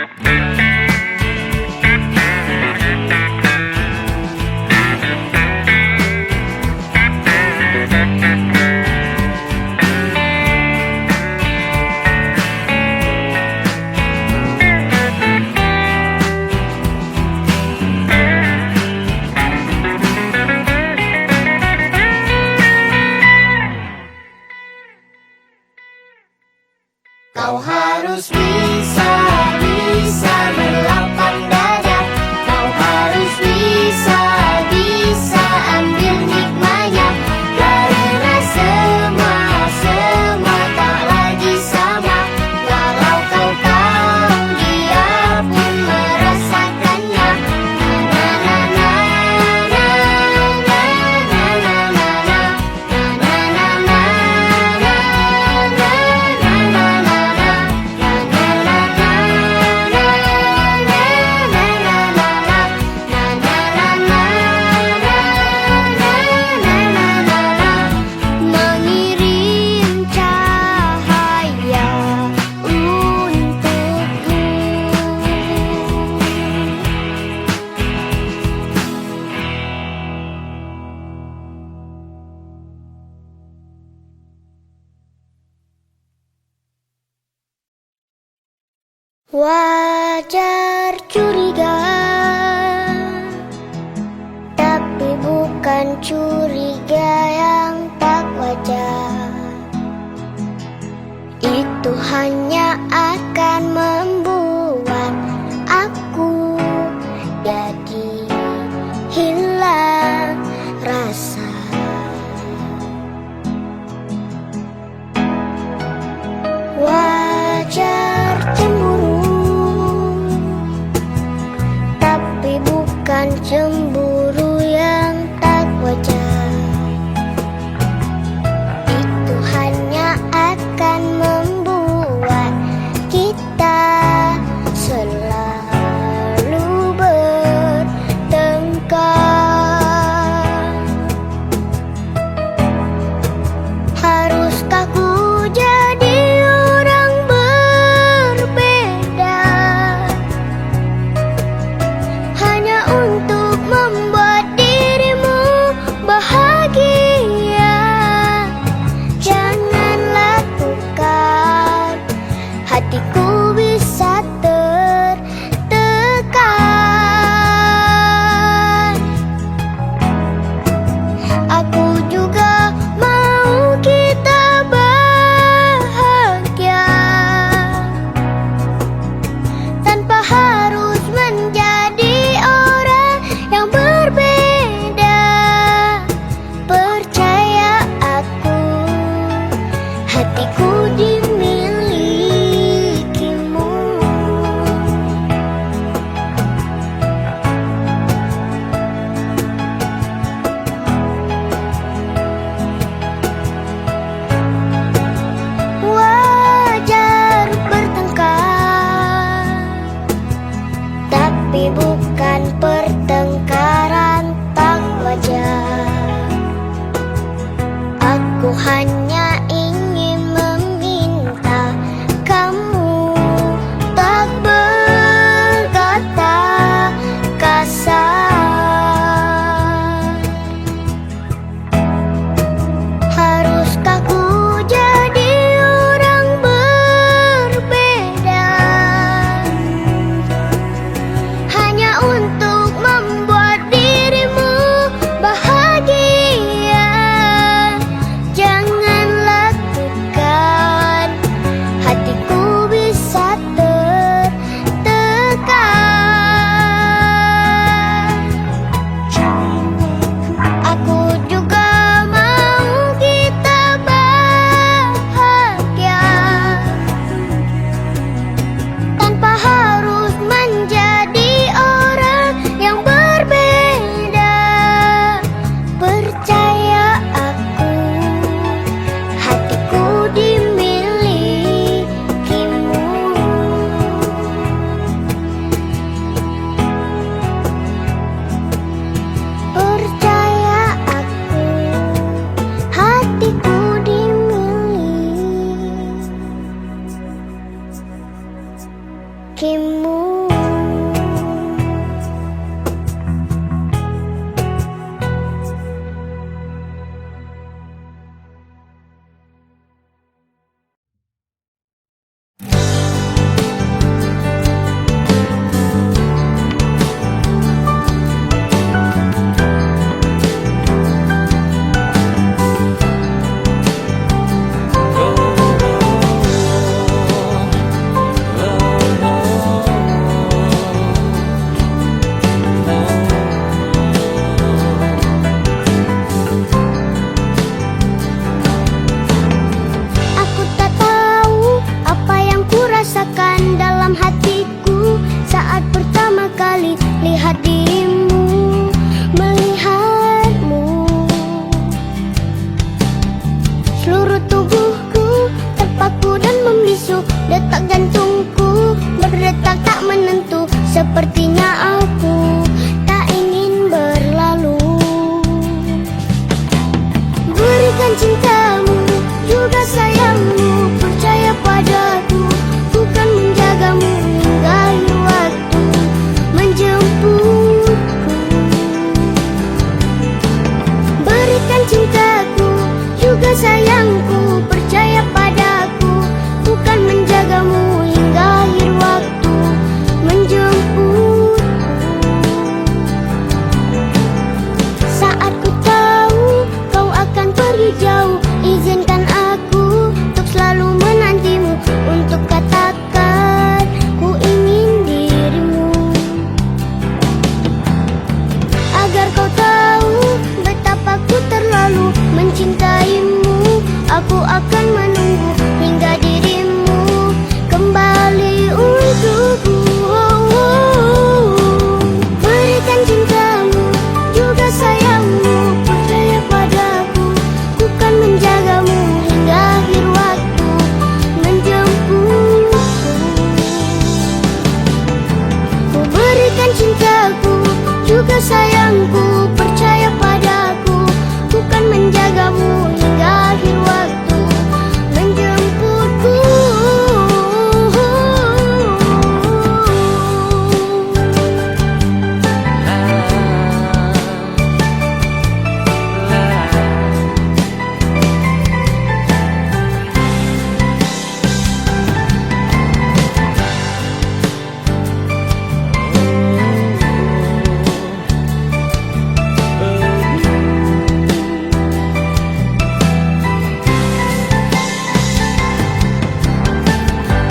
Kau harus bisa melapang dada. Kau harus bisa ambil hikmahnya. Karena semua tak lagi sama. Walau kau tahu dia pun merasakannya. Mengirim cahaya untukmu. Wajar curiga, tapi bukan curiga yang tak wajar. Itu hanya akan membuat aku jadi hilang rasa. Wajar cemburu, tapi bukan cemburu yang tak wajar. Itu hanya akan membuat kakimu. Dalam hatiku saat pertama kali lihat dirimu, melihatmu. Seluruh tubuhku terpaku dan membisu, detak jantungku berdetak tak menentu. Sepertinya aku tak ingin berlalu. Berikan cintamu juga sayangmu, percaya padaku, bukan menjagamu hingga akhir waktu menjemputku. Berikan cintaku juga sayangku, percaya padaku, bukan menjagamu hingga akhir waktu menjemputku. Saat ku tahu kau akan pergi jauh, izinkan aku untuk selalu menantimu, untuk katakan ku ingin dirimu. Agar kau tahu betapa ku terlalu mencintaimu, aku akan menunggu hingga dirimu kembali untukku. Berikan cintamu juga sayangmu, percaya padaku, bukan menjagamu hingga akhir waktu menjemputku. Ku berikan cintaku juga sayangku, percaya padaku, bukan menjagamu hingga akhir waktu menjemputku.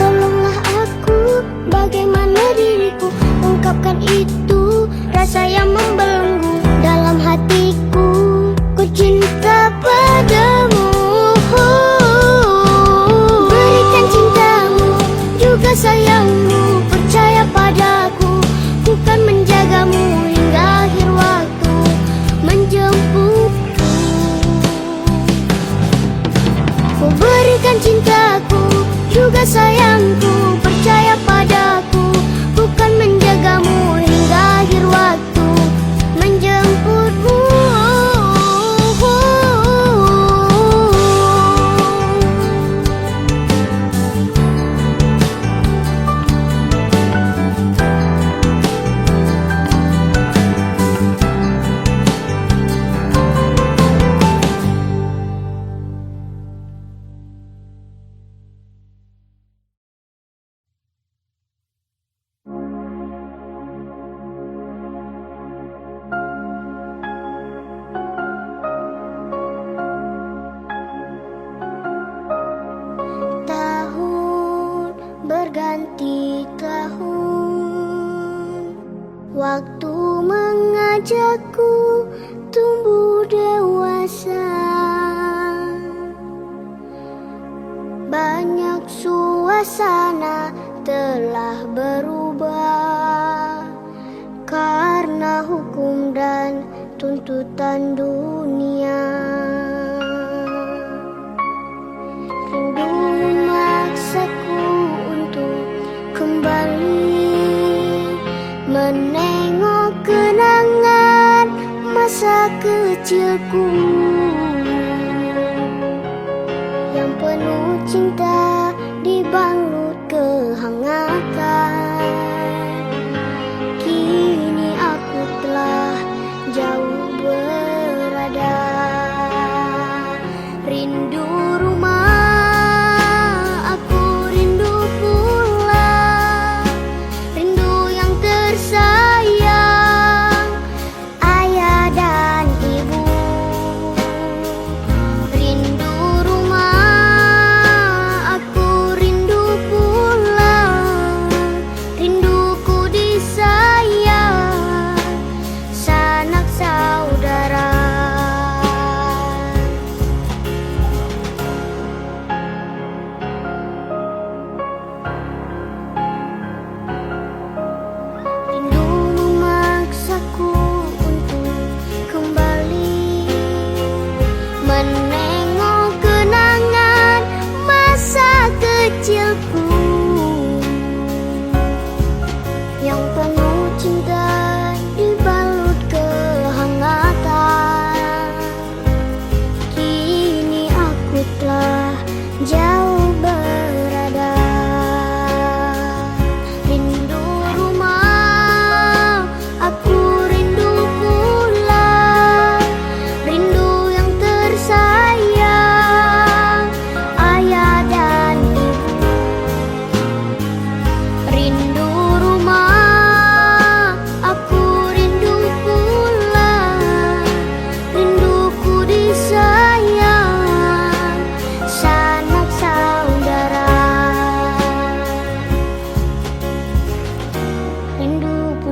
Tolonglah aku, bagaimana diriku ungkapkan itu, rasa yang membelenggu dalam hatiku. Ku cinta padamu. Berikan cintamu juga sayangmu, percaya padaku, bukan menjagamu hingga akhir waktu menjemputku. Ku berikan cintaku juga sayangku, percaya padaku, bukan menjagamu hingga akhir waktu menjemputmu. Tahun berganti tahun, waktu mengajakku tumbuh dewasa. Banyak suasana telah berubah karena hukum dan tuntutan dunia. Rindu memaksaku untuk kembali menengok kenangan masa kecilku yang penuh cinta dibalut kehangatan.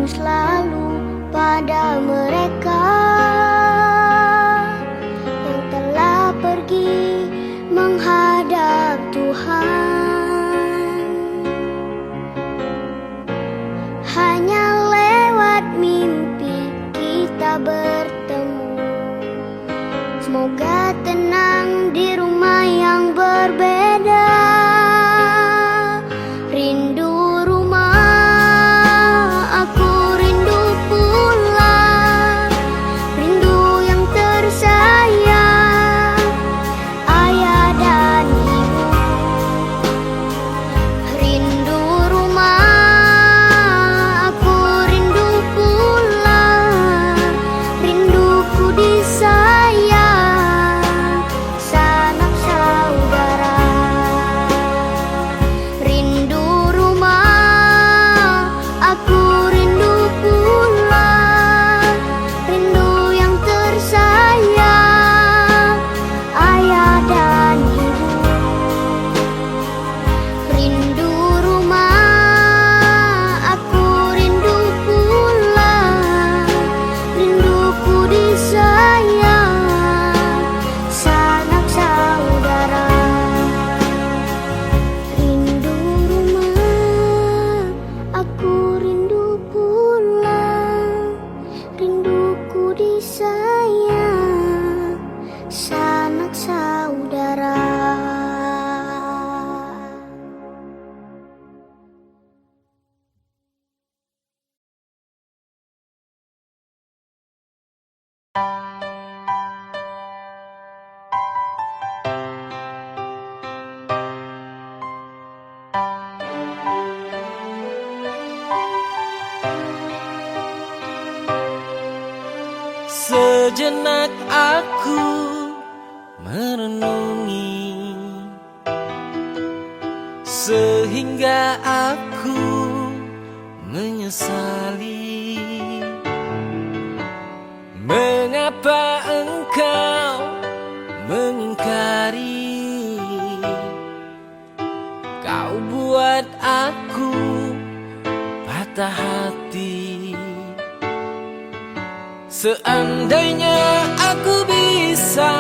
selalu pada mereka yang telah pergi menghadap Tuhan. Hanya lewat mimpi kita bertemu. Semoga tenang di rumah yang berbeda. Rindu rumah, aku rindu pulang. Rindu yang tersayang, ayah dan ibu. Rindu rumah, aku rindu pulang. Rinduku disayang, sanak saudara. Rindu rumah, aku rindu pulang. Rindu yang tersayang, ayah dan ibu. Rindu rumah, aku rindu pulang. Rinduku disayang, sanak saudara. Rindu rumah, aku rindu pulang. Rinduku disayang, sanak saudara. Sejenak aku merenungi, sehingga aku menyesali mengapa engkau mengingkari. Kau buat aku patah hati. Seandainya aku bisa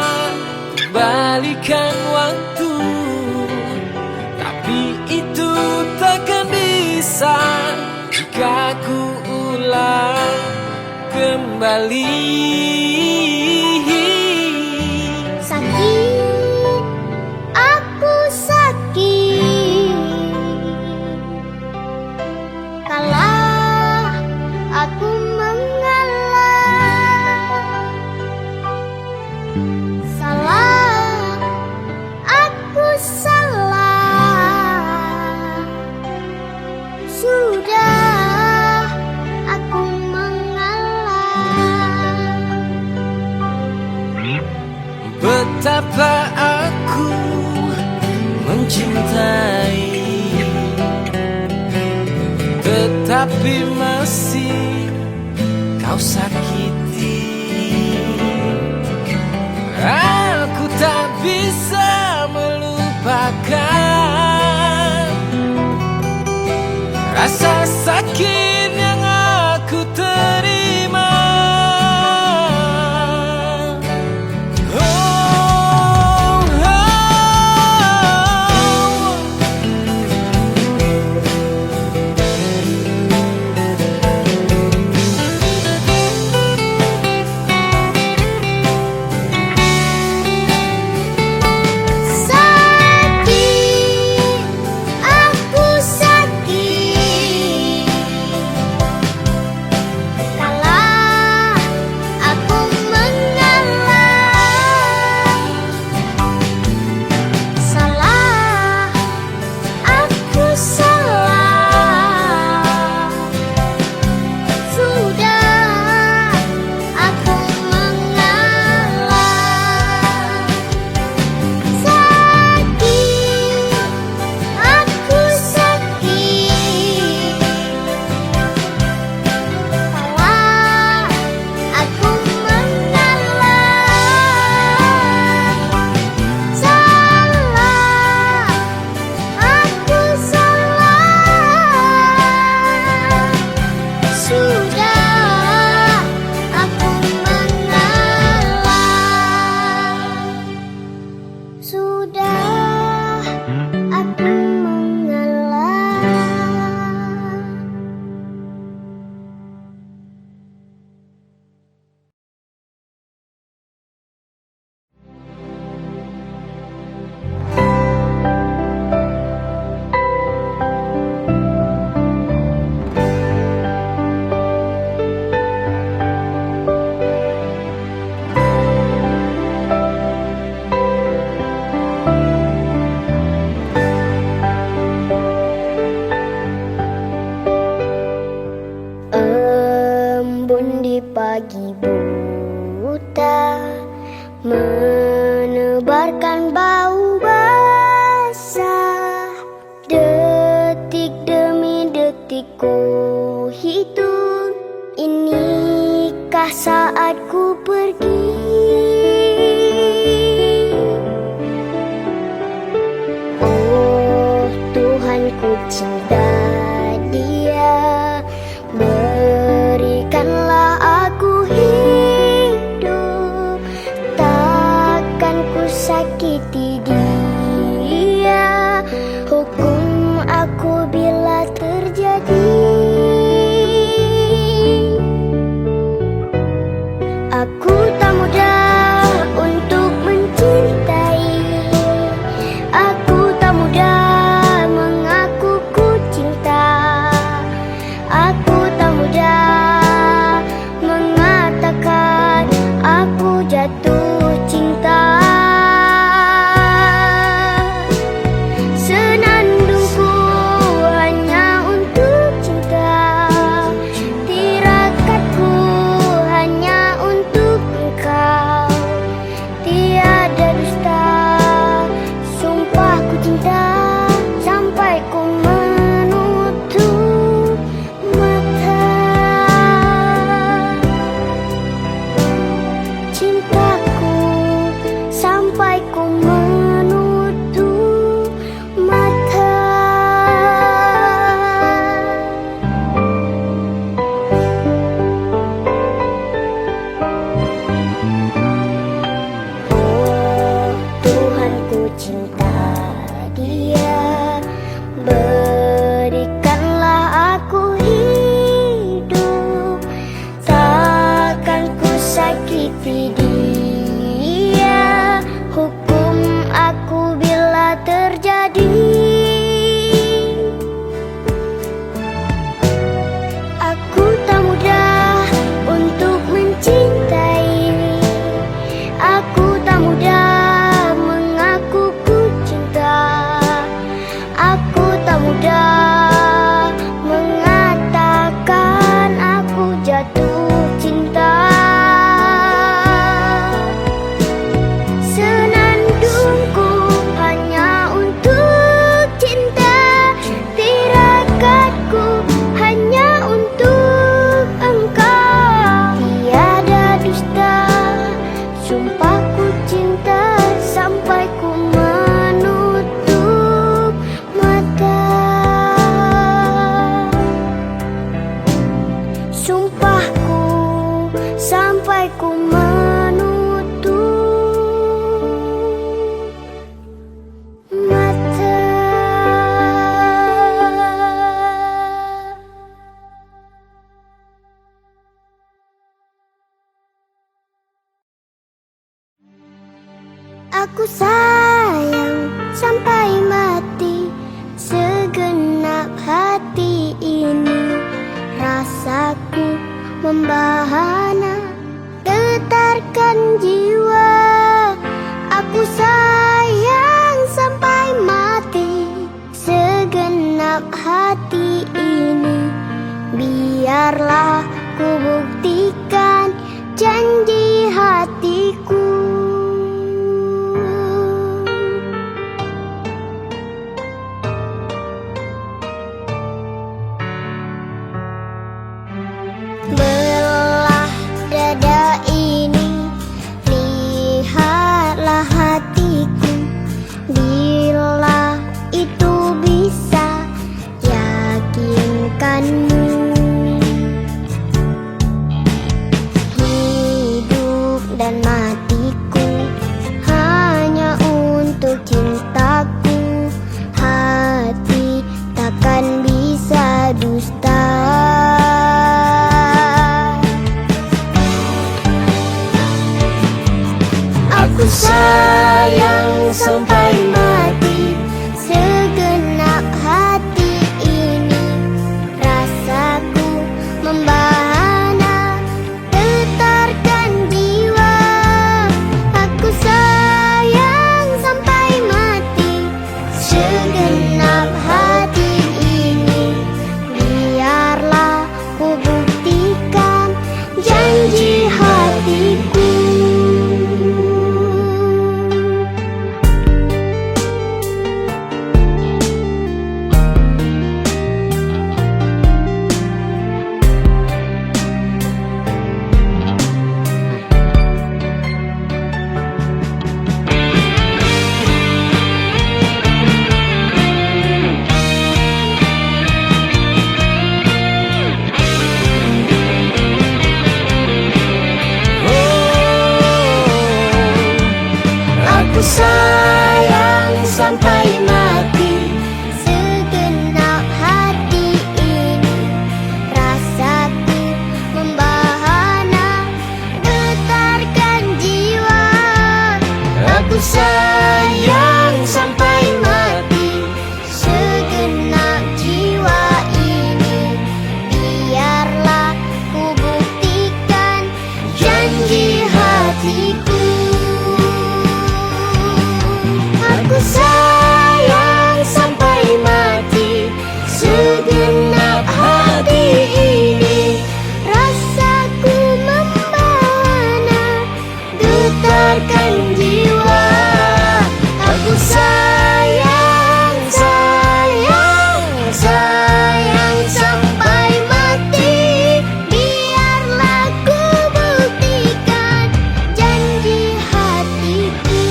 kembalikan waktu, tapi itu takkan bisa jika ku ulang kembali. Sakit, aku sakit. Kalah, aku mengalah. Salah, aku salah. Sudah, aku mengalah. Betapa aku mencintai, tetapi masih kau sakiti. Aku tak bisa melupakan rasa sakit yang aku terima. Sakit, aku sakit. pagi buta menebarkan bau basah. Detik demi detik ku hitung, inikah saatku pergi. Oh Tuhan, ku cinta dia, berikanlah aku hidup. Takkan ku sakiti dia, hukum aku bila terjadi. Aku tak mudah untuk mencintai, aku tak mudah mengaku ku cinta, aku tak mudah mengatakan aku jatuh cinta. Senandungku hanya untuk cinta, tirakatku hanya untuk engkau. Tiada dusta, sumpah ku cinta sampai ku menutup mata. Cintaku sampai ku menutup mata. Oh Tuhan, ku cinta dia, berikanlah aku hidup. Takkan ku sakiti dia, hukum aku bila terjadi. Aku tak mudah untuk mencintai, aku tak mudah mengaku ku cinta, aku tak mudah mengatakan aku jatuh cinta. Senandungku hanya untuk cinta, tirakatku hanya untuk engkau. Tiada dusta, sumpah ku cinta sampai ku menutup mata. Sumpahku sampai ku menutup mata. Aku sayang sampai mati, segenap hati ini. Rasaku membahana, getarkan jiwa. Aku sayang sampai mati, segenap hati ini. Biarlah ku buktikan janji hatiku. Belah dada ini, lihatlah hatiku. Bila itu bisa yakinkanmu, hidup dan matiku hanya untuk cintaku. Hati takkan bisa dusta. Aku sayang sampai mati, segenap hati ini. Rasaku membahana, getarkan jiwa. Aku sayang sampai mati, segenap hati ini. Biarlah ku buktikan janji sayang sampai mati segenap jiwa ini. Biarlah ku buktikan janji hatiku. Aku sayang sampai mati segenap hati ini. Rasaku membana getarkan jiwa. Aku sayang, sayang, sayang sampai mati. Biarlah ku buktikan janji hatiku.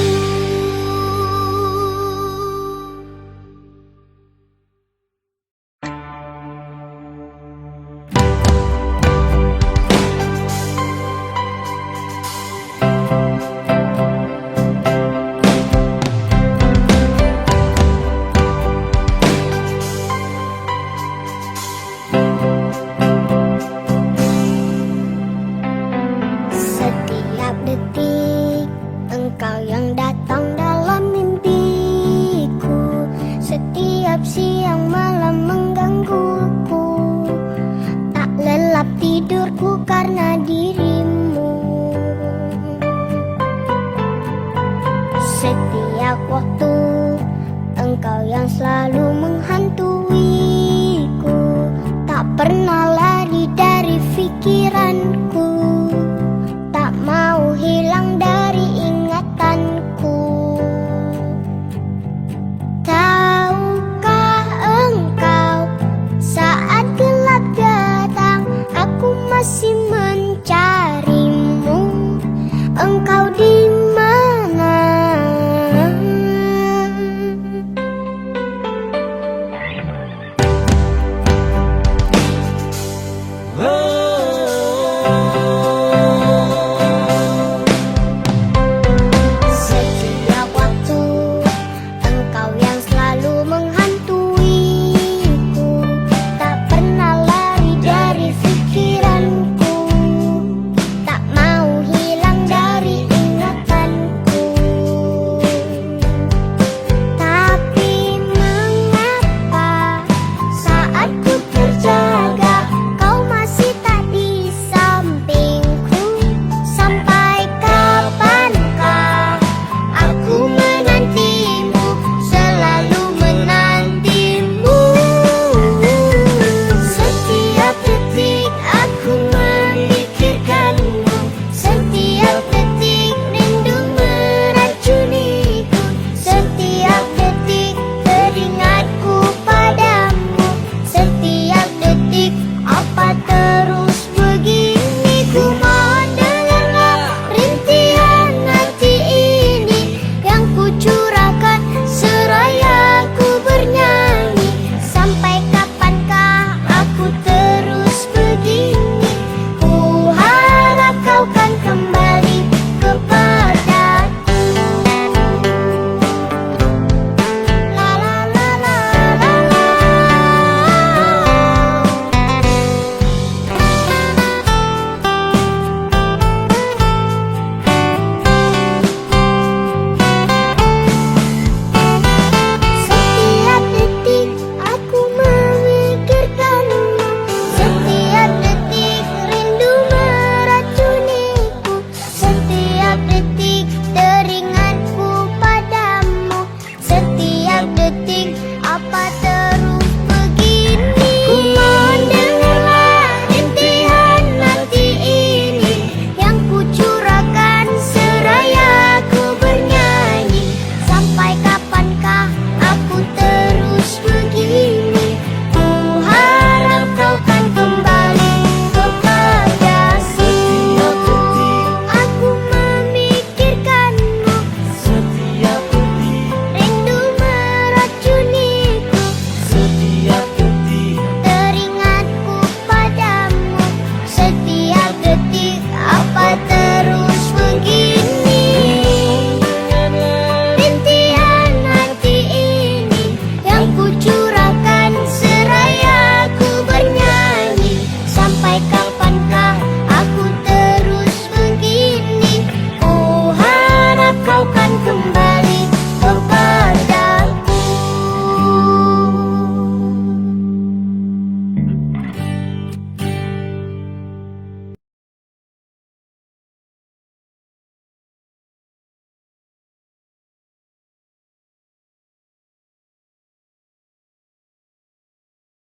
Setiap detik engkau yang datang dalam mimpiku. Setiap siang malam menggangguku. Tak lelap tidurku karena dirimu. Setiap waktu engkau yang selalu menghantuiku. Tak pernah lari dari pikiranku.